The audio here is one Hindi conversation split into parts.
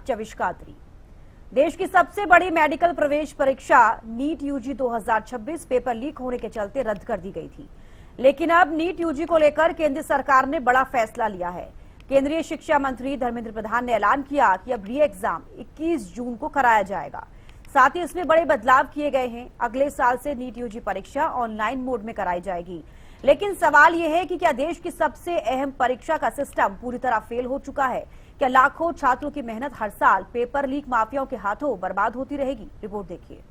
चविष्कात्री। देश की सबसे बड़ी मेडिकल प्रवेश परीक्षा नीट यूजी 2026 पेपर लीक होने के चलते रद्द कर दी गई थी, लेकिन अब नीट यूजी को लेकर केंद्र सरकार ने बड़ा फैसला लिया है। केंद्रीय शिक्षा मंत्री धर्मेंद्र प्रधान ने ऐलान किया कि अब री एग्जाम 21 जून को कराया जाएगा। साथ ही इसमें बड़े बदलाव किए गए हैं। अगले साल से नीट यूजी परीक्षा ऑनलाइन मोड में कराई जाएगी, लेकिन सवाल यह है कि क्या देश की सबसे अहम परीक्षा का सिस्टम पूरी तरह फेल हो चुका है? क्या लाखों छात्रों की मेहनत हर साल पेपर लीक माफियाओं के हाथों बर्बाद होती रहेगी? रिपोर्ट देखिए।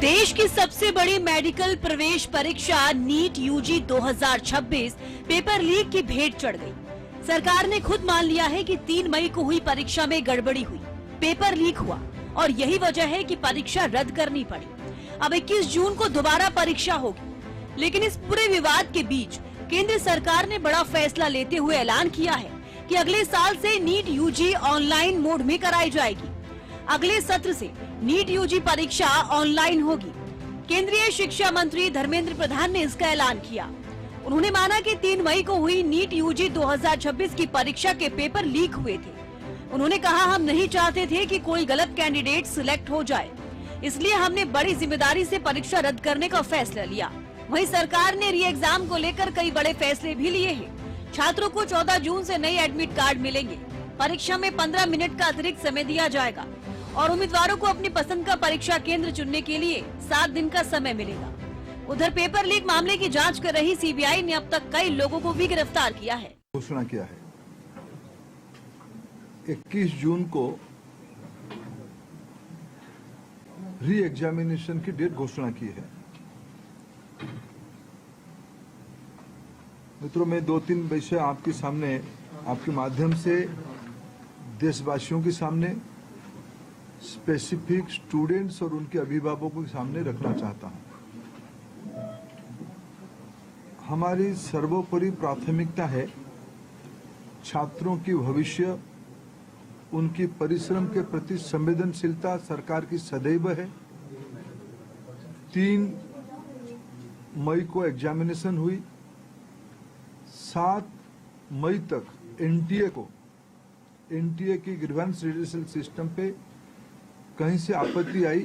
देश की सबसे बड़ी मेडिकल प्रवेश परीक्षा नीट यूजी 2026 पेपर लीक की भेंट चढ़ गई। सरकार ने खुद मान लिया है कि 3 मई को हुई परीक्षा में गड़बड़ी हुई, पेपर लीक हुआ और यही वजह है कि परीक्षा रद्द करनी पड़ी। अब 21 जून को दोबारा परीक्षा होगी, लेकिन इस पूरे विवाद के बीच केंद्र सरकार ने बड़ा फैसला लेते हुए ऐलान किया है कि अगले साल से नीट यूजी ऑनलाइन मोड में कराई जाएगी। अगले सत्र से नीट यूजी परीक्षा ऑनलाइन होगी। केंद्रीय शिक्षा मंत्री धर्मेंद्र प्रधान ने इसका ऐलान किया। उन्होंने माना कि 3 मई को हुई नीट यूजी 2026 की परीक्षा के पेपर लीक हुए थे। उन्होंने कहा, हम नहीं चाहते थे कि कोई गलत कैंडिडेट सिलेक्ट हो जाए, इसलिए हमने बड़ी जिम्मेदारी से परीक्षा रद्द करने का फैसला लिया। वहीं सरकार ने री एग्जाम को लेकर कई बड़े फैसले भी लिए हैं। छात्रों को 14 जून से नए एडमिट कार्ड मिलेंगे। परीक्षा में 15 मिनट का अतिरिक्त समय दिया जाएगा और उम्मीदवारों को अपनी पसंद का परीक्षा केंद्र चुनने के लिए 7 दिन का समय मिलेगा। उधर पेपर लीक मामले की जांच कर रही सीबीआई ने अब तक कई लोगों को भी गिरफ्तार किया है। घोषणा किया है 21 जून को री एग्जामिनेशन की डेट घोषणा की है। मित्रों, मैं 2-3 विषय आपके सामने, आपके माध्यम से देशवासियों के सामने, स्पेसिफिक स्टूडेंट्स और उनके अभिभावकों के सामने रखना चाहता हूं। हमारी सर्वोपरि प्राथमिकता है छात्रों की भविष्य, उनकी परिश्रम के प्रति संवेदनशीलता सरकार की सदैव है। 3 मई को एग्जामिनेशन हुई। 7 मई तक एनटीए की ग्रीवेंस रिड्यूसल सिस्टम पे कहीं से आपत्ति आई।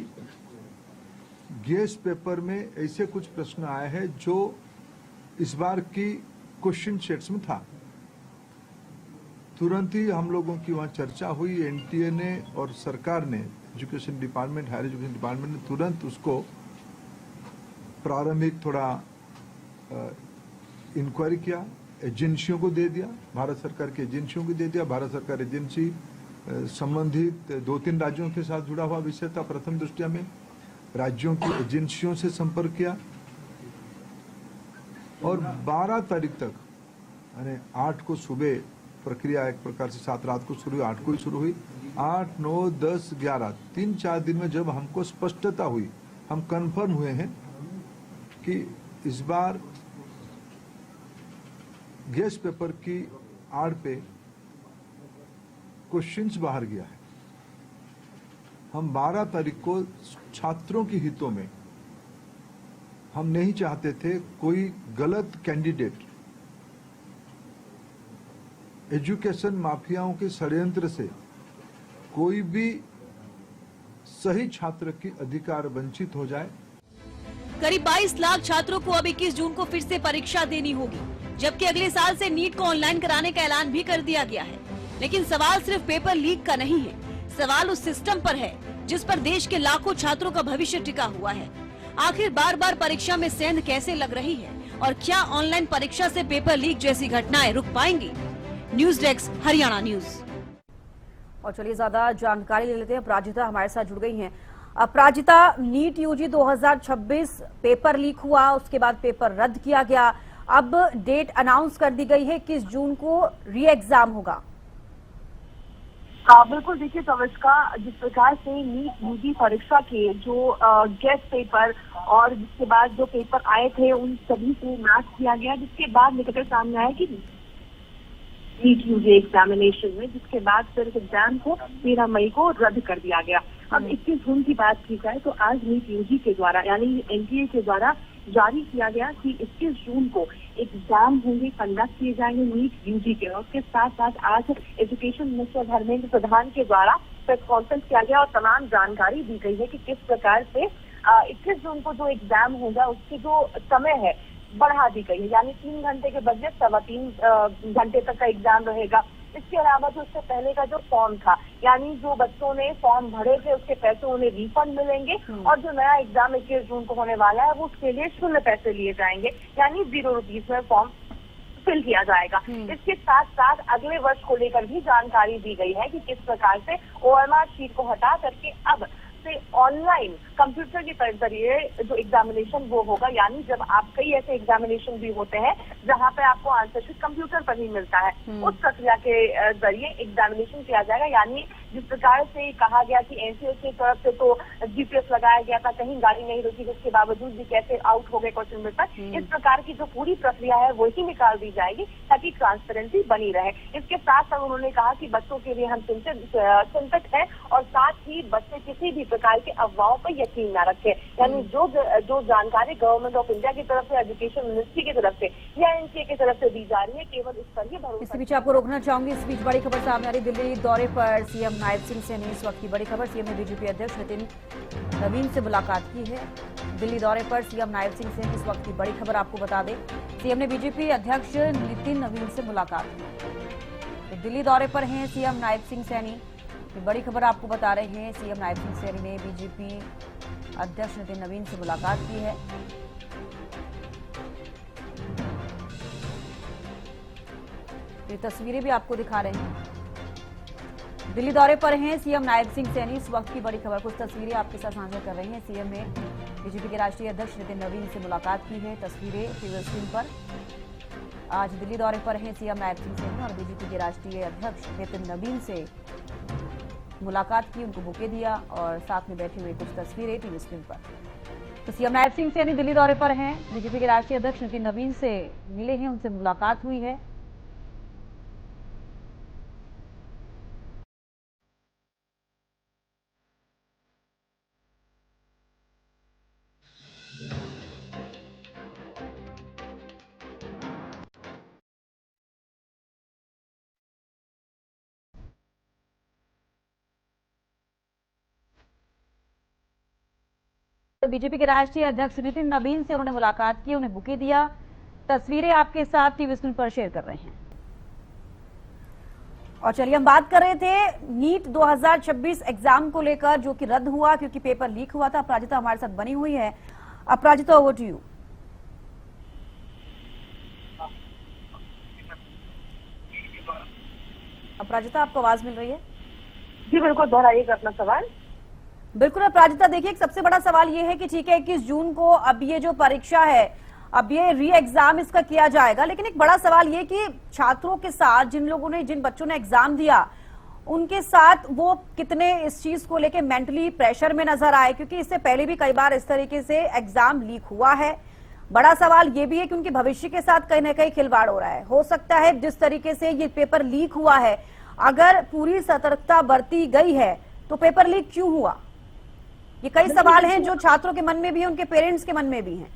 गेस्ट पेपर में ऐसे कुछ प्रश्न आए हैं जो इस बार की क्वेश्चन सेट्स में था। तुरंत ही हम लोगों की वहां चर्चा हुई। एनटीए ने और सरकार ने, education department, higher education department ने तुरंत उसको प्रारंभिक थोड़ा इंक्वायरी किया, एजेंसियों को दे दिया, भारत सरकार की एजेंसियों को दे दिया। भारत सरकार एजेंसी संबंधित 2-3 राज्यों के साथ जुड़ा हुआ विषय था। प्रथम दृष्टया में राज्यों की एजेंसियों से संपर्क किया और 12 तारीख तक, यानी 8 को सुबह प्रक्रिया एक प्रकार से 7 रात को शुरू हुई, 8 को ही शुरू हुई। 8, 9, 10, 11 3-4 दिन में जब हमको स्पष्टता हुई, हम कंफर्म हुए हैं कि इस बार गेस्ट पेपर की आड़ पे क्वेश्चंस बाहर गया है। हम 12 तारीख को छात्रों के हितों में, हम नहीं चाहते थे कोई गलत कैंडिडेट एजुकेशन माफियाओं के षड्यंत्र से कोई भी सही छात्र की अधिकार वंचित हो जाए। करीब 22 लाख छात्रों को अब 21 जून को फिर से परीक्षा देनी होगी, जबकि अगले साल से नीट को ऑनलाइन कराने का ऐलान भी कर दिया गया है। लेकिन सवाल सिर्फ पेपर लीक का नहीं है, सवाल उस सिस्टम पर है जिस पर देश के लाखों छात्रों का भविष्य टिका हुआ है। आखिर बार बार परीक्षा में सेंध कैसे लग रही है और क्या ऑनलाइन परीक्षा से पेपर लीक जैसी घटनाएं रुक पाएंगी? News desk, Haryana news. और चलिए ज्यादा जानकारी ले लेते हैं। अपराजिता हमारे साथ जुड़ गई हैं। अपराजिता, नीट यूजी 2026 पेपर लीक हुआ, उसके बाद पेपर रद्द किया गया, अब डेट अनाउंस कर दी गई है, 21 जून को री एग्जाम होगा। हाँ बिल्कुल, देखिए चविष्का, जिस प्रकार से नीट यूजी परीक्षा के जो गेस्ट पेपर और जिसके बाद जो पेपर आए थे उन सभी को मैच किया गया, जिसके बाद निकलकर सामने आया कि नीट यूजी एग्जामिनेशन में, जिसके बाद फिर एग्जाम को 13 मई को रद्द कर दिया गया। अब 21 जून की बात की जाए तो आज नीट यूजी के द्वारा यानी एनटीए के द्वारा जारी किया गया कि 21 जून को एग्जाम होंगे, कंडक्ट किए जाएंगे नीट यूजी के। और उसके साथ साथ आज एजुकेशन मिनिस्टर धर्मेंद्र प्रधान के द्वारा प्रेस कॉन्फ्रेंस किया गया और तमाम जानकारी दी गई है कि किस प्रकार से 21 जून को जो एग्जाम होगा उसकी जो समय है बढ़ा दी गई है, यानी 3 घंटे के बदले 3.25 घंटे तक का एग्जाम रहेगा। इसके अलावा जो उससे पहले का जो फॉर्म था, यानी जो बच्चों ने फॉर्म भरे थे उसके पैसे उन्हें रिफंड मिलेंगे और जो नया एग्जाम 21 जून को होने वाला है वो उसके लिए 0 पैसे लिए जाएंगे, यानी 0 रुपीज में फॉर्म फिल किया जाएगा। इसके साथ साथ अगले वर्ष को लेकर भी जानकारी दी गई है कि किस प्रकार से OMR शीट को हटा करके अब से ऑनलाइन कंप्यूटर के जरिए जो एग्जामिनेशन वो होगा, यानी जब आप कई ऐसे एग्जामिनेशन भी होते हैं जहां पे आपको आंसर शीट कंप्यूटर पर ही मिलता है, उस प्रक्रिया के जरिए एग्जामिनेशन किया जाएगा। यानी जिस प्रकार से कहा गया कि एनसीए की तरफ से तो GPS लगाया गया था, कहीं गाड़ी नहीं रुकी, जिसके बावजूद भी कैसे आउट हो गए क्वेश्चन पेपर, इस प्रकार की जो पूरी प्रक्रिया है वही निकाल दी जाएगी ताकि ट्रांसपेरेंसी बनी रहे। इसके साथ साथ उन्होंने कहा कि बच्चों के लिए हम चिंतित है और साथ ही बच्चे किसी भी प्रकार के अफवाहों पर यकीन न रखें, यानी जो जानकारी गवर्नमेंट ऑफ इंडिया की तरफ से, एजुकेशन मिनिस्ट्री की तरफ से या एनसीए की तरफ से दी जा रही है, केवल इस पर ही भरोसा। इस बीच आपको रोकना चाहूंगी, इस बीच बड़ी खबर सामने आ रही, दिल्ली दौरे पर सीएम नायब सिंह सैनी। इस वक्त की बड़ी खबर, सीएम ने बीजेपी अध्यक्ष नितिन नवीन से मुलाकात की है। दिल्ली दौरे पर सीएम नायब सिंह सैनी, इस वक्त की बड़ी खबर आपको बता दें, सीएम ने बीजेपी अध्यक्ष नितिन नवीन से मुलाकात की। दिल्ली दौरे पर हैं सीएम नायब सिंह सैनी, बड़ी खबर आपको बता रहे हैं, सीएम नायब सिंह सैनी ने बीजेपी अध्यक्ष नितिन नवीन से मुलाकात की है। ये तस्वीरें भी आपको दिखा रहे हैं। दिल्ली दौरे पर हैं सीएम नायब सिंह सैनी, इस वक्त की बड़ी खबर, कुछ तस्वीरें आपके साथ साझा कर रहे हैं। सीएम ने बीजेपी के राष्ट्रीय अध्यक्ष नितिन नवीन से मुलाकात की है, तस्वीरें टीवी स्क्रीन पर। आज दिल्ली दौरे पर हैं सीएम नायब सिंह सैनी और बीजेपी के राष्ट्रीय अध्यक्ष नितिन नवीन से मुलाकात की, उनको बुके दिया और साथ में बैठे हुए कुछ तस्वीरें टीवी स्क्रीन पर। तो सीएम नायब सिंह सैनी दिल्ली दौरे पर हैं, बीजेपी के राष्ट्रीय अध्यक्ष नितिन नवीन से मिले हैं, उनसे मुलाकात हुई है। बीजेपी के राष्ट्रीय अध्यक्ष नितिन नवीन से उन्होंने मुलाकात की, उन्हें बुके दिया, तस्वीरें आपके साथ टीवी स्क्रीन पर शेयर कर रहे हैं। और चलिए हम बात कर रहे थे नीट 2026 एग्जाम को लेकर, जो कि रद्द हुआ क्योंकि पेपर लीक हुआ था। अपराजिता हमारे साथ बनी हुई है। अपराजिता, ओवर टू यू। अपराजिता, आपको आवाज मिल रही है? जी बिल्कुल, दोहराइएगा अपना सवाल। बिल्कुल अपराजिता, देखिए एक सबसे बड़ा सवाल ये है कि ठीक है 21 जून को अब ये जो परीक्षा है, अब ये री एग्जाम इसका किया जाएगा, लेकिन एक बड़ा सवाल ये कि छात्रों के साथ जिन बच्चों ने एग्जाम दिया उनके साथ वो कितने इस चीज को लेके मेंटली प्रेशर में नजर आए, क्योंकि इससे पहले भी कई बार इस तरीके से एग्जाम लीक हुआ है। बड़ा सवाल ये भी है कि उनके भविष्य के साथ कहीं ना कहीं खिलवाड़ हो रहा है। हो सकता है जिस तरीके से ये पेपर लीक हुआ है, अगर पूरी सतर्कता बरती गई है तो पेपर लीक क्यों हुआ? ये कई सवाल हैं जो छात्रों के मन में भी है, उनके पेरेंट्स के मन में भी हैं।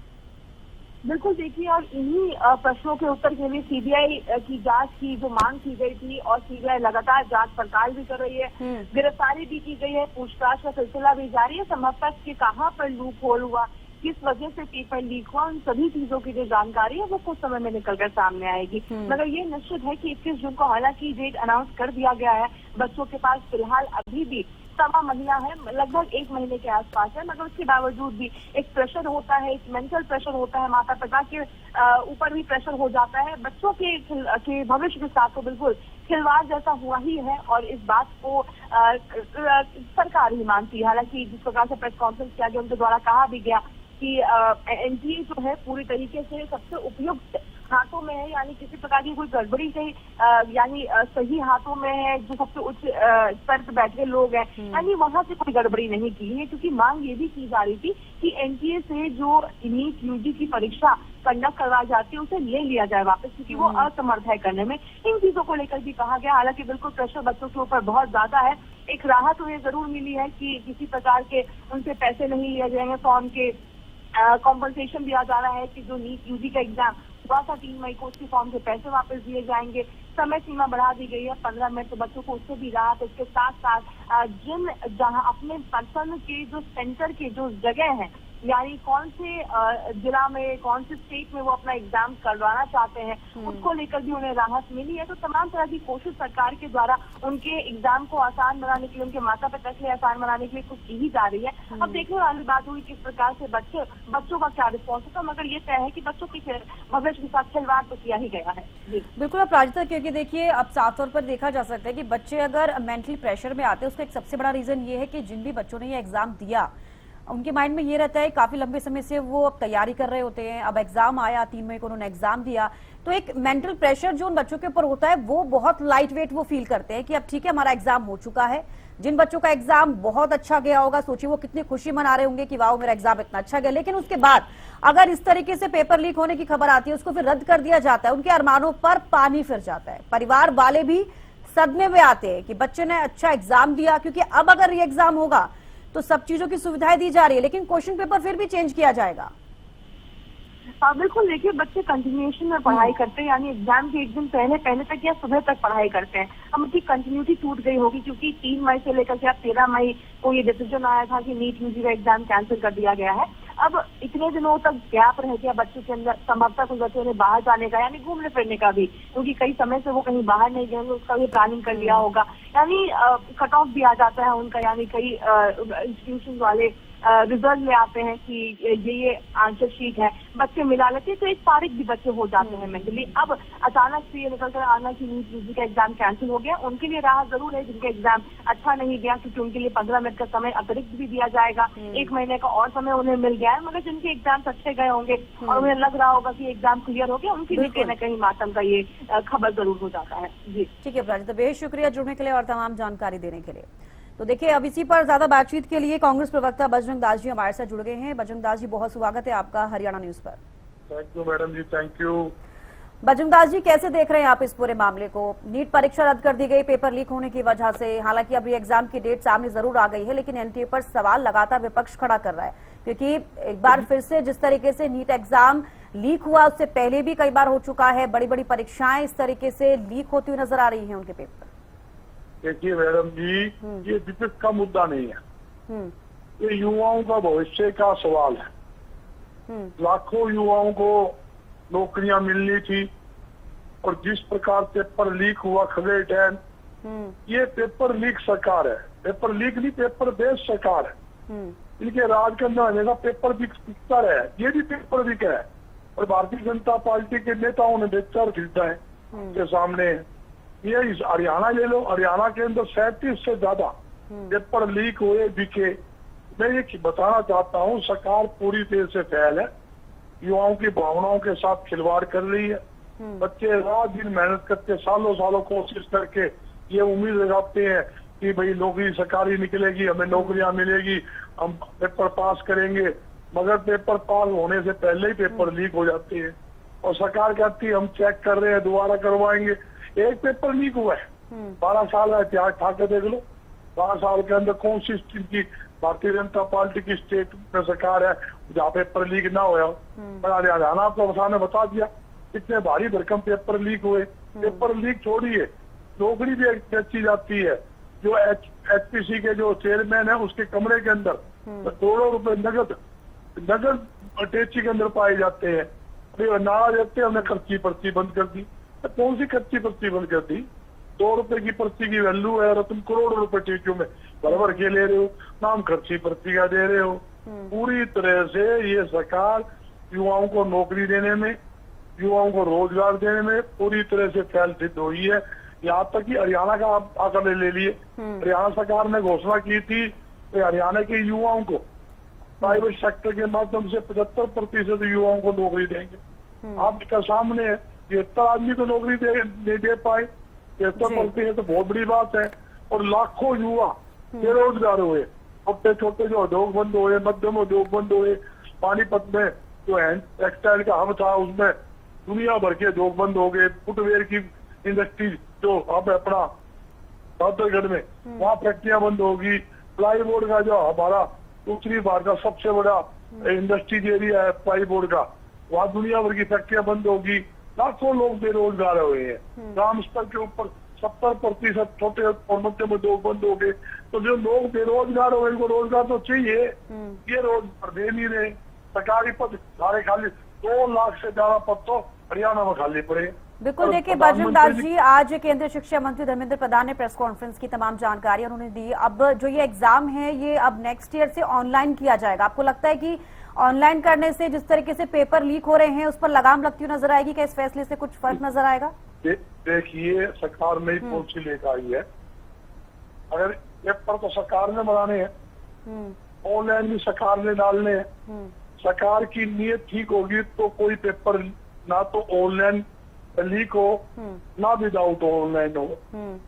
बिल्कुल, देखिए, और इन्हीं प्रश्नों के उत्तर के लिए सीबीआई की जांच की जो मांग की गई थी और सीबीआई लगातार जांच पड़ताल भी कर रही है, गिरफ्तारी भी की गई है, पूछताछ का सिलसिला भी जारी है। संभवतः कि कहाँ पर लूप होल हुआ, किस वजह से पेपर लीक हुआ, उन सभी चीजों की जो जानकारी है वो कुछ समय में निकलकर सामने आएगी। मगर ये निश्चित है कि 21 जून को हालांकि डेट अनाउंस कर दिया गया है, बच्चों के पास फिलहाल अभी भी सवा महीना है, लगभग 1 महीने के आसपास है, मगर उसके बावजूद भी एक प्रेशर होता है, एक मेंटल प्रेशर होता है, माता पिता के ऊपर भी प्रेशर हो जाता है। बच्चों के भविष्य के साथ तो बिल्कुल खिलवाड़ जैसा हुआ ही है और इस बात को सरकार ही मानती है। हालांकि जिस प्रकार से प्रेस कॉन्फ्रेंस किया गया, उनके द्वारा कहा भी गया कि एनटीए जो है पूरी तरीके से सबसे उपयुक्त हाथों में है, यानी किसी प्रकार की कोई गड़बड़ी से यानी सही हाथों में है, जो सबसे उच्च स्तर पर बैठे लोग हैं, यानी वहां से कोई गड़बड़ी नहीं की है। क्योंकि मांग ये भी की जा रही थी कि एनटीए से जो नीट यूजी की परीक्षा कंडक्ट करवाई जाती है उसे ले लिया जाए वापस, क्योंकि वो असमर्थ है करने में। इन चीजों को लेकर भी कहा गया। हालांकि बिल्कुल प्रेशर बच्चों के ऊपर बहुत ज्यादा है। एक राहत उन्हें जरूर मिली है कि किसी प्रकार के उनसे पैसे नहीं लिए जाएंगे फॉर्म के, कॉम्पनसेशन दिया जा रहा है कि जो नीट यूजी का एग्जाम हुआ था 3 मई को, उसके फॉर्म के पैसे वापस दिए जाएंगे। समय सीमा बढ़ा दी गई है 15 मिनट, तो बच्चों को उससे भी राहत। इसके साथ साथ जहां अपने पसंद के जो सेंटर के जो जगह है, यानी कौन से जिला में, कौन से स्टेट में वो अपना एग्जाम करवाना चाहते हैं, उसको लेकर भी उन्हें राहत मिली है। तो तमाम तरह की कोशिश सरकार के द्वारा उनके एग्जाम को आसान बनाने के लिए, उनके माता पिता के लिए आसान बनाने के लिए कुछ की ही जा रही है। अब देखने वाली बात हुई किस प्रकार से बच्चों का क्या रिस्पॉन्स होता है, मगर ये तय है कि बच्चों के भविष्य के साथ खिलवाड़ तो किया ही गया है। बिल्कुल अपराजिता, क्योंकि देखिए अब साफ तौर पर देखा जा सकता है कि बच्चे अगर मेंटली प्रेशर में आते हैं, उसका एक सबसे बड़ा रीजन ये है कि जिन भी बच्चों ने ये एग्जाम दिया, उनके माइंड में ये रहता है काफी लंबे समय से वो अब तैयारी कर रहे होते हैं, अब एग्जाम आया, 3 मई को उन्होंने एग्जाम दिया, तो एक मेंटल प्रेशर जो उन बच्चों के ऊपर होता है वो बहुत लाइट वेट वो फील करते हैं कि अब ठीक है हमारा एग्जाम हो चुका है। जिन बच्चों का एग्जाम बहुत अच्छा गया होगा, सोचिए वो कितनी खुशी मना रहे होंगे कि वाह मेरा एग्जाम इतना अच्छा गया, लेकिन उसके बाद अगर इस तरीके से पेपर लीक होने की खबर आती है, उसको फिर रद्द कर दिया जाता है, उनके अरमानों पर पानी फिर जाता है। परिवार वाले भी सदमे में आते हैं कि बच्चे ने अच्छा एग्जाम दिया, क्योंकि अब अगर ये एग्जाम होगा तो सब चीजों की सुविधाएं दी जा रही है, लेकिन क्वेश्चन पेपर फिर भी चेंज किया जाएगा। बिल्कुल, देखिए बच्चे कंटिन्यूएशन में पढ़ाई करते हैं, यानी एग्जाम के एक दिन पहले तक या सुबह तक पढ़ाई करते हैं। अब उनकी कंटिन्यूटी टूट गई होगी, क्योंकि 3 मई से लेकर के अब 13 मई को ये डिसीजन आया था कि नीट यूजी का एग्जाम कैंसिल कर दिया गया है। अब इतने दिनों तक गैप रह गया बच्चों के अंदर, संभवतः कुछ बच्चों ने बाहर जाने का, यानी घूमने फिरने का भी, क्योंकि कई समय से वो कहीं बाहर नहीं गए, उसका भी प्लानिंग कर लिया होगा, यानी कट ऑफ भी आ जाता है उनका, यानी कई इंस्टीट्यूशन वाले रिजल्ट ले आते हैं कि ये आंसर शीट है, बच्चे मिला लेते हैं, तो एक तारीख भी बच्चे हो जाते हैं मेंटली। अब अचानक से ये निकल कर आना कि नीट यूजी का एग्जाम कैंसिल हो गया, उनके लिए राहत जरूर है जिनका एग्जाम अच्छा नहीं गया, क्योंकि उनके लिए 15 मिनट का समय अतिरिक्त भी दिया जाएगा, 1 महीने का और समय उन्हें मिल गया है। मगर जिनके एग्जाम अच्छे गए होंगे और उन्हें लग रहा होगा कि एग्जाम क्लियर हो गया, उनके लिए कहीं न कहीं मातम का ये खबर जरूर हो जाता है। जी ठीक है प्राजिता, बेहद शुक्रिया जुड़ने के लिए और तमाम जानकारी देने के लिए। तो देखिए अब इसी पर ज्यादा बातचीत के लिए कांग्रेस प्रवक्ता बजरंग दास जी हमारे साथ जुड़ गए हैं। बजरंग दास जी, बहुत स्वागत है आपका हरियाणा न्यूज पर। Thank you madam ji, thank you. Bajrang Das ji, कैसे देख रहे हैं आप इस पूरे मामले को? नीट परीक्षा रद्द कर दी गई पेपर लीक होने की वजह से, हालांकि अभी एग्जाम की डेट सामने जरूर आ गई है, लेकिन एनटीए पर सवाल लगातार विपक्ष खड़ा कर रहा है, क्योंकि एक बार फिर से जिस तरीके से नीट एग्जाम लीक हुआ, उससे पहले भी कई बार हो चुका है, बड़ी बड़ी परीक्षाएं इस तरीके से लीक होती हुई नजर आ रही है उनके पेपर। देखिए मैडम जी, ये विपक्ष का मुद्दा नहीं है, ये युवाओं का भविष्य का सवाल है। लाखों युवाओं को नौकरियां मिलनी थी, और जिस प्रकार पेपर लीक हुआ खबे टाइम, ये पेपर लीक सरकार है, पेपर लीक नहीं, पेपर बेस्ड सरकार है। इनके राज के अंदर हमेशा पेपर बिकता है, ये भी पेपर बिक है, और भारतीय जनता पार्टी के नेताओं ने बेचकर खरीदा है के सामने। ये हरियाणा ले लो, हरियाणा के अंदर 37 से ज्यादा पेपर लीक हुए, बिके। मैं ये बताना चाहता हूँ, सरकार पूरी तरह से फेल है, युवाओं की भावनाओं के साथ खिलवाड़ कर रही है। बच्चे रात दिन मेहनत करके, सालों सालों कोशिश करके ये उम्मीद लगाते हैं कि भाई नौकरी सरकारी निकलेगी, हमें नौकरियां मिलेगी, हम पेपर पास करेंगे, मगर पेपर पास होने से पहले ही पेपर लीक हो जाते हैं, और सरकार कहती है हम चेक कर रहे हैं, दोबारा करवाएंगे। एक पेपर लीक हुआ है, 12 साल का इतिहास उठा के देख लो, 12 साल के अंदर कौन सी की भारतीय जनता पार्टी की स्टेट में सरकार है जहाँ पेपर लीक ना हुआ? हरियाणा आपको सामने बता दिया कितने भारी भरकम पेपर लीक हुए। पेपर लीक छोड़िए, नौकरी भी बेची जाती है। जो एचपीसी के जो चेयरमैन है, उसके कमरे के अंदर करोड़ों रुपए नगद अटैची के अंदर पाए जाते हैं। नारा देते हमने खर्ची पर्ची बंद कर दी, तो कौन सी खर्ची पर्ची बंद कर दी? 2 रुपए की पर्ची की वैल्यू है और तुम करोड़ों रुपए टीचों में भर के ले रहे हो, नाम खर्ची पर्ची का दे रहे हो। पूरी तरह से ये सरकार युवाओं को नौकरी देने में, युवाओं को रोजगार देने में पूरी तरह से फेल सिद्ध हुई है। यहाँ तक कि हरियाणा का आप आंकड़े ले लिए, हरियाणा सरकार ने घोषणा की थी कि हरियाणा के युवाओं को प्राइवेट सेक्टर के माध्यम से 75% युवाओं को नौकरी देंगे। आपके सामने है, 73 आदमी को नौकरी नहीं दे पाए, 73% तो बहुत बड़ी बात है। और लाखों युवा बेरोजगार हुए, छोटे छोटे जो उद्योग बंद हुए, मध्यम उद्योग बंद हुए। पानीपत में जो है टेक्सटाइल का हब था, उसमें दुनिया भर के उद्योग बंद हो गए। फुटवेयर की इंडस्ट्री जो अब अपना बहादुरगढ़ में, वहाँ फैक्ट्रियां बंद होगी। प्लाईवुड का जो हमारा उत्तरी भारत का सबसे बड़ा इंडस्ट्रीज एरिया है प्लाई बोर्ड का, वहाँ दुनिया भर की फैक्ट्रियां बंद होगी, लाखों लोग बेरोजगार हुए हैं। ग्राम स्तर के ऊपर 70% छोटे और मध्यम उद्योग बंद हो गए। तो जो लोग बेरोजगार हो गए, इनको रोजगार तो चाहिए, ये रोजगार दे नहीं रहे। सरकारी पद सारे खाली, 2 लाख से ज्यादा पद तो हरियाणा में खाली पड़े। बिल्कुल, देखिए बजरंग दास जी, आज केंद्रीय शिक्षा मंत्री धर्मेंद्र प्रधान ने प्रेस कॉन्फ्रेंस की तमाम जानकारी उन्होंने दी। अब जो ये एग्जाम है ये अब नेक्स्ट ईयर से ऑनलाइन किया जाएगा। आपको लगता है कि ऑनलाइन करने से जिस तरीके से पेपर लीक हो रहे हैं उस पर लगाम लगती हुई नजर आएगी? क्या इस फैसले से कुछ फर्क नजर आएगा? देखिए, सरकार नई पॉलिसी लेकर आई है। अगर पेपर तो सरकार ने बनाने हैं, ऑनलाइन भी सरकार ने डालने हैं। सरकार की नीयत ठीक होगी तो कोई पेपर ना तो ऑनलाइन लीक हो, ना विदाउट ऑनलाइन हो।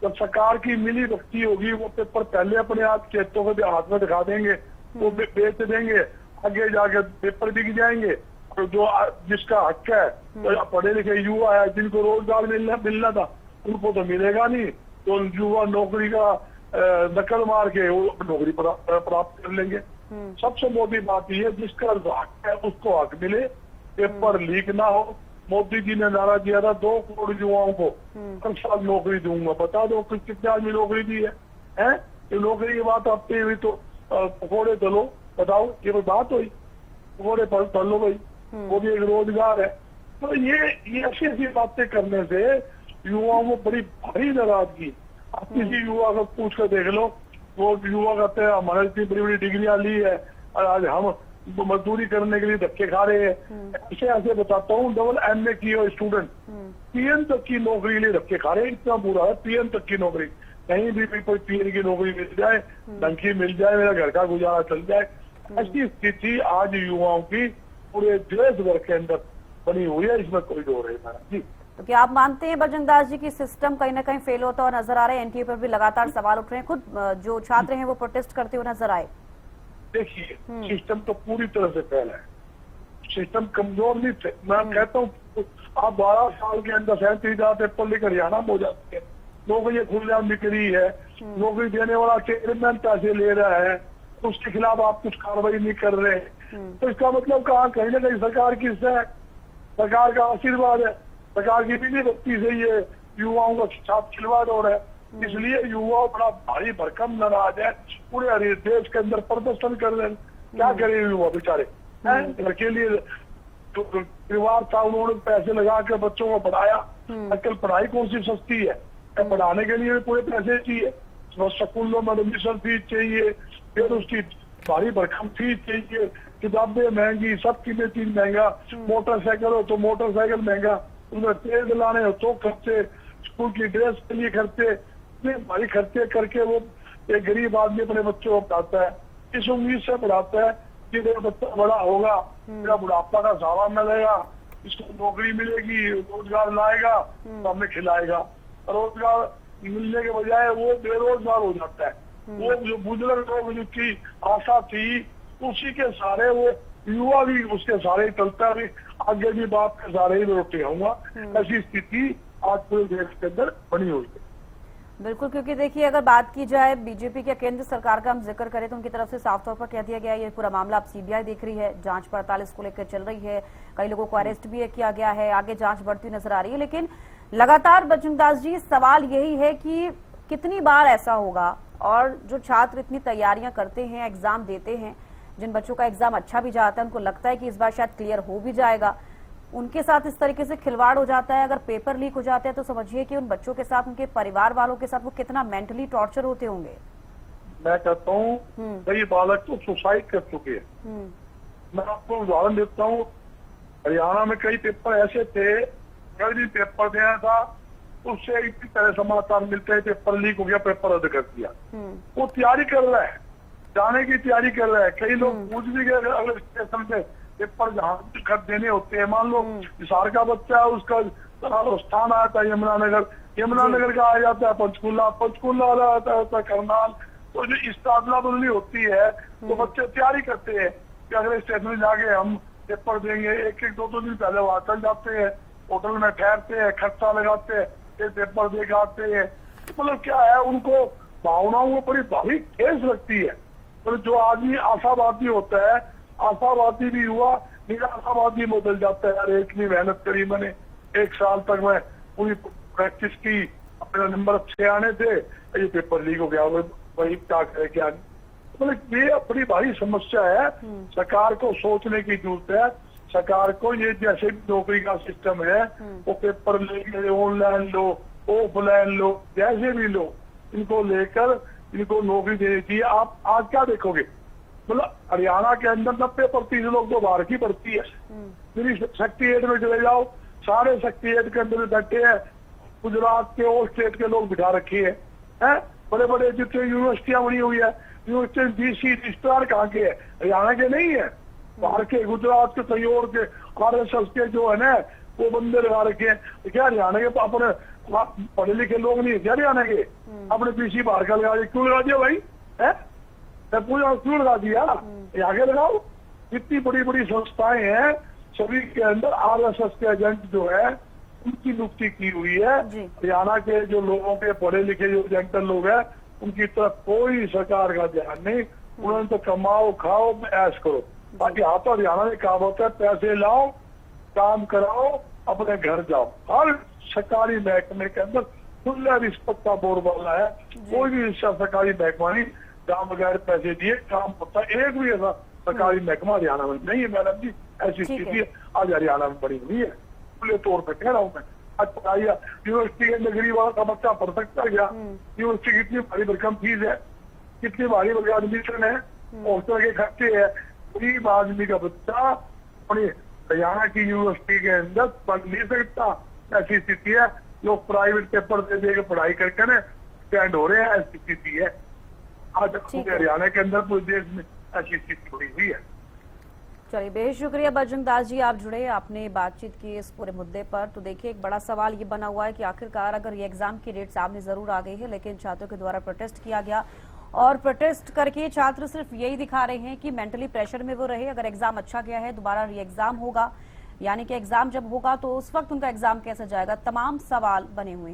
जब सरकार की मिली भक्ति होगी, वो पेपर पहले अपने आप खेतों के हाथ में दिखा देंगे, वो बेच देंगे, आगे जाके पेपर बिक जाएंगे। तो जो जिसका हक है, तो पढ़े लिखे युवा है जिनको रोजगार मिलना था, उनको तो मिलेगा नहीं। तो युवा नौकरी का नकल मार के वो नौकरी प्राप्त कर लेंगे। सबसे मोटी बात यह है, जिसका हक है उसको हक मिले, पेपर लीक ना हो। मोदी जी ने नारा दिया था 2 करोड़ युवाओं को हर साल नौकरी दूंगा। बता दो कितने आदमी नौकरी दी है? ये नौकरी की बात आती हुई तो पकौड़े तलो, बताओ, ये कोई बात हुई? पकौड़े तल लो भाई, वो भी एक रोजगार है। तो ये ऐसी ऐसी बातें करने से युवाओं को बड़ी भारी नाराजगी। आप किसी युवा को पूछ कर देख लो, वो युवा कहते हैं हमारे इतनी बड़ी बड़ी डिग्रियां ली है और आज हम मजदूरी करने के लिए धक्के खा रहे हैं। ऐसे बताता हूँ, डबल MA की हो स्टूडेंट PN तक की नौकरी के लिए धक्के खा रहे हैं। इतना बुरा है, PN तक की नौकरी, कहीं भी कोई PN की नौकरी मिल जाए, डंकी मिल जाए, मेरा घर का गुजारा चल जाए। ऐसी स्थिति आज युवाओं की पूरे देश भर के अंदर बनी हुई है, इसमें कोई डर है जी। तो क्या आप मानते हैं बजरंग दास जी की सिस्टम कहीं ना कहीं फेल होता हुआ नजर आ रहा है? NTA पर भी लगातार सवाल उठ रहे हैं, खुद जो छात्र हैं वो प्रोटेस्ट करते हुए नजर आए। देखिए, सिस्टम तो पूरी तरह से फेल है। सिस्टम कमजोर नहीं थे। मैं कहता हूँ आप 12 साल के अंदर 37,000 पेपर लेकर हरियाणा में हो जाते हैं। नौकरी खुलेआम बिक्री है, नौकरी देने वाला चेयरमैन पैसे ले रहा है, तो उसके खिलाफ आप कुछ कार्रवाई नहीं कर रहे। तो इसका मतलब कहीं ना कहीं सरकार की सरकार का आशीर्वाद है, सरकार की बिजली बत्ती से ये युवाओं का साथ खिलवाड़ हो रहा है। इसलिए युवा बड़ा भारी भरकम नाराज है, पूरे हर देश के अंदर प्रदर्शन कर रहे हैं। क्या करे युवा बेचारे? घर के लिए जो परिवार था, उन्होंने पैसे लगा कर बच्चों को पढ़ाया। आजकल पढ़ाई कौन सी सस्ती है? पढ़ाने के लिए पूरे पैसे चाहिए, स्कूलों में एडमिशन फीस चाहिए, फिर उसकी भारी भरकम फीस चाहिए, किताबें महंगी, सब चीज महंगा, मोटरसाइकिल हो तो मोटरसाइकिल महंगा, उसमें तेल दिलाने हो तो खर्चे, स्कूल की ड्रेस के लिए खर्चे, इतने भारी खर्चे करके वो एक गरीब आदमी अपने बच्चों को पढ़ाता है। इस उम्मीद से पढ़ाता है कि मेरा बच्चा बड़ा होगा, मेरा बुढ़ापा का सहारा मिलेगा, इसको नौकरी मिलेगी, रोजगार लाएगा तो हमें खिलाएगा। रोजगार मिलने के बजाय वो बेरोजगार हो जाता है। वो जो बुजुर्ग लोग जिसकी आशा थी, उसी के सारे वो युवा भी उसके सारे ही चलता है, आगे भी बाप के सारे ही रोटी आऊंगा। ऐसी स्थिति आज पूरे देश के अंदर बनी हुई है। बिल्कुल, क्योंकि देखिए अगर बात की जाए बीजेपी के केंद्र सरकार का हम जिक्र करें तो उनकी तरफ से साफ तौर पर कह दिया गया है ये पूरा मामला अब CBI देख रही है, जांच पड़ताल इसको लेकर चल रही है, कई लोगों को अरेस्ट भी किया गया है, आगे जांच बढ़ती नजर आ रही है। लेकिन लगातार बजरंग दास जी सवाल यही है कि कितनी बार ऐसा होगा, और जो छात्र इतनी तैयारियां करते हैं, एग्जाम देते हैं, जिन बच्चों का एग्जाम अच्छा भी जाता है, उनको लगता है कि इस बार शायद क्लियर हो भी जाएगा, उनके साथ इस तरीके से खिलवाड़ हो जाता है। अगर पेपर लीक हो जाते हैं तो समझिए कि उन बच्चों के साथ, उनके परिवार वालों के साथ वो कितना मेंटली टॉर्चर होते होंगे। मैं कहता हूँ कई बालक तो सुसाइड कर चुके हैं। मैं आपको उदाहरण देता हूँ, हरियाणा में कई पेपर ऐसे थे, कोई भी पेपर देना था उससे इतनी तरह समाचार मिलते हैं पेपर लीक हो गया, पेपर रद्द कर दिया। वो तैयारी कर रहा है, जाने की तैयारी कर रहा है। कई लोग पूछ भी गए अगले स्टेशन पे पेपर जहाँ खत देने होते हैं, मान लो हिसार का बच्चा है, उसका स्थान आता है यमुनानगर का आ जाता है पंचकूला आ जाता है करनाल। तो जो इस तादला बदली होती है तो बच्चे तैयारी करते हैं कि अगले स्टेशन जाके हम पेपर देंगे। एक एक 2-2 दिन पहले वहां चल जाते हैं, होटल में ठहरते हैं, खर्चा लगाते हैं, फिर पेपर दे के आते हैं। मतलब क्या है, उनको भावनाओं को बड़ी भारी ठेस लगती है। तो जो आदमी आशावादी होता है आशावादी भी हुआ, निराशावादी बदल जाता है। यार इतनी मेहनत करी मैंने, 1 साल तक मैं पूरी प्रैक्टिस की, अपने नंबर अच्छे आने थे, ये पेपर लीक हो गया, वही क्या करे क्या नहीं। मतलब ये बड़ी भारी समस्या है। सरकार को सोचने की जरूरत है। सरकार को ये जैसे नौकरी का सिस्टम है, वो पेपर लेके ऑनलाइन लो, ऑफलाइन लो, जैसे भी लो, इनको लेकर इनको नौकरी देनी चाहिए। आप आज क्या देखोगे, मतलब हरियाणा के अंदर 90% लोग तो बाहर की भर्ती है। मेरी शक्ति 8 में चले जाओ, सारे शक्ति 8 के अंदर बैठे हैं, गुजरात के और स्टेट के लोग बिठा रखे हैं। बड़े बड़े जितने यूनिवर्सिटियां बनी हुई है, यूनिवर्सिटी डीसी रजिस्ट्रार कहाँ के है, हरियाणा के नहीं है, बाहर के, गुजरात के, कहीं और के, RSS के जो है ना, वो बंदे लगा रखे हैं। क्या हरियाणा के अपने पढ़े लिखे लोग नहीं है क्या हरियाणा के? अपने पीसी बाहर का लगा दिया, क्यों लगा दिया भाई? है पूरा क्यों लगा दिया? आगे लगाओ। इतनी बड़ी बड़ी संस्थाएं हैं, सभी के अंदर RSS के एजेंट जो है उनकी नियुक्ति की हुई है। हरियाणा के जो लोगों के पढ़े लिखे जो एजेंटल लोग हैं, उनकी तरफ कोई सरकार का ध्यान नहीं। उन्होंने तो कमाओ, खाओ, ऐश करो। बाकी हाँ तो हरियाणा में काम होता है, पैसे लाओ, काम कराओ, अपने घर जाओ। हर सरकारी महकमे के अंदर खुला रिश्वत का बोलबाला है। कोई भी सरकारी महकमा नहीं जहाँ बगैर पैसे दिए काम होता है। एक भी ऐसा सरकारी महकमा हरियाणा में नहीं है मैडम जी। ऐसी स्थिति है आज हरियाणा में बनी हुई है। खुले तौर पर कह रहा हूँ मैं। आज पढ़ाई यूनिवर्सिटी के अंदर गरीब वाला का बच्चा पढ़ सकता है क्या? यूनिवर्सिटी की इतनी भारी भरकम फीस है, कितनी भारी भरकम एडमिशन है, हॉस्टल के खर्चे है। गरीब आदमी का बच्चा अपनी हरियाणा की यूनिवर्सिटी के अंदर पढ़ नहीं सकता। ऐसी स्थिति है। लोग प्राइवेट पेपर दे दे के पढ़ाई करके ना स्टैंड हो रहे हैं। ऐसी स्थिति है आज हरियाणा के अंदर, पूरे देश में ऐसी स्थिति बनी हुई है। चलिए, बेहद शुक्रिया बजरंग दास जी, आप जुड़े, आपने बातचीत की इस पूरे मुद्दे पर। तो देखिए, एक बड़ा सवाल ये बना हुआ है कि आखिरकार अगर ये एग्जाम की डेट सामने जरूर आ गई है, लेकिन छात्रों के द्वारा प्रोटेस्ट किया गया और प्रोटेस्ट करके छात्र सिर्फ यही दिखा रहे हैं कि मेंटली प्रेशर में वो रहे। अगर एग्जाम अच्छा गया है, दोबारा री एग्जाम होगा, यानी कि एग्जाम जब होगा तो उस वक्त उनका एग्जाम कैसे जाएगा, तमाम सवाल बने हुए हैं।